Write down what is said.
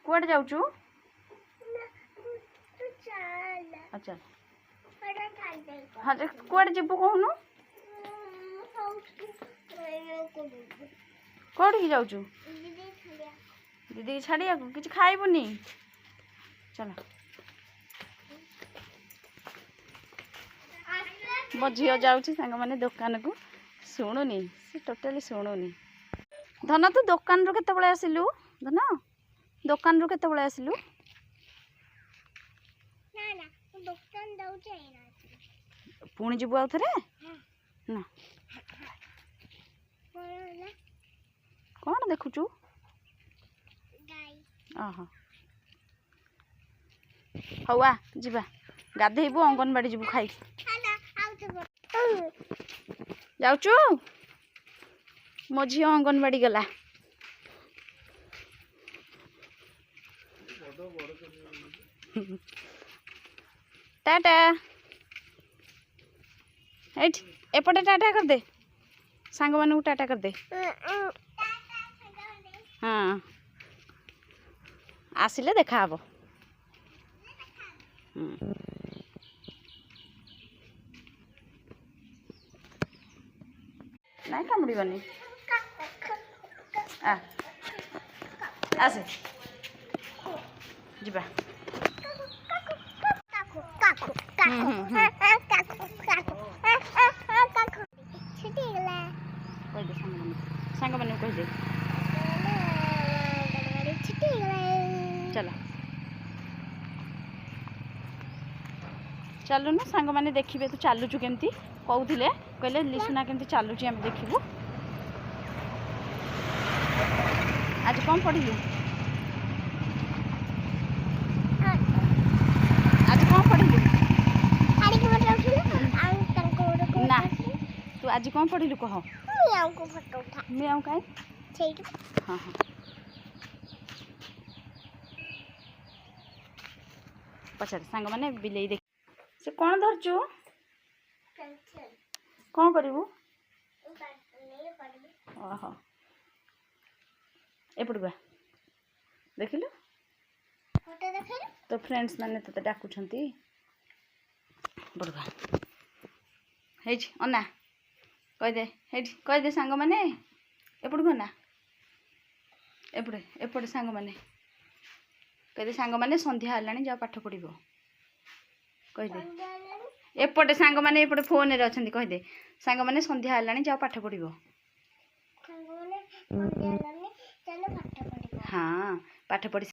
कुआडे जाऊचु अच्छा हाँ कुआडे जीवु कहूनु कौड़ी की जाऊचु दीदी की छाड़िया किसी खाइबुनी चल मो झील जाऊँगी सांग मैंने दुकान को शुणुनी से टोटाली शुणुनी धन तू दुकान रू केत आसिलु धन दुकान रू केत आसिलु पुणी जीवु आउ थे ना कौन देखुचु ओह हौ आ जीवा गाधेबू अंगनवाड़ी जीवु खाई जाऊचु मो झी अंगनवाड़ी गला टाटा एपटे टाटा कर दे सांग मानू टाटा कर दे हाँ आसिले देखा हबो नहीं कामुड़ीबनी आसे जीवा सांग मैंने कह दे चलो चलु ना सांग मैंने देखिए तू चलुचु केमती कहते कहले लिसुना केमती चलुची आम देखू आज कौन पढ़िलु आज कौन पढ़िलु ना तू आज कौन पढ़िलु कह मियाँ कहीं हाँ हाँ पचार सांग मैंने बिले देख से कौन धरचु कौन करू ओह एपट बा देखिलु तो फ्रेंड्स मैंने तो डाकुछंती बड़वा हेज अना कह दे हेज कह दे सांग मैंने एपट को ना एपटे एपटे सांग मैंने कह दे सांग मैंने संध्या हलानी जा पाठ पढ़िबो कह दे एपटे सांग मैंने एपटे फोन रे अछंती कह दे सांग मैंने संध्या हलानी जा पाठ पढ़िबो हाँ पाठ पढ़ी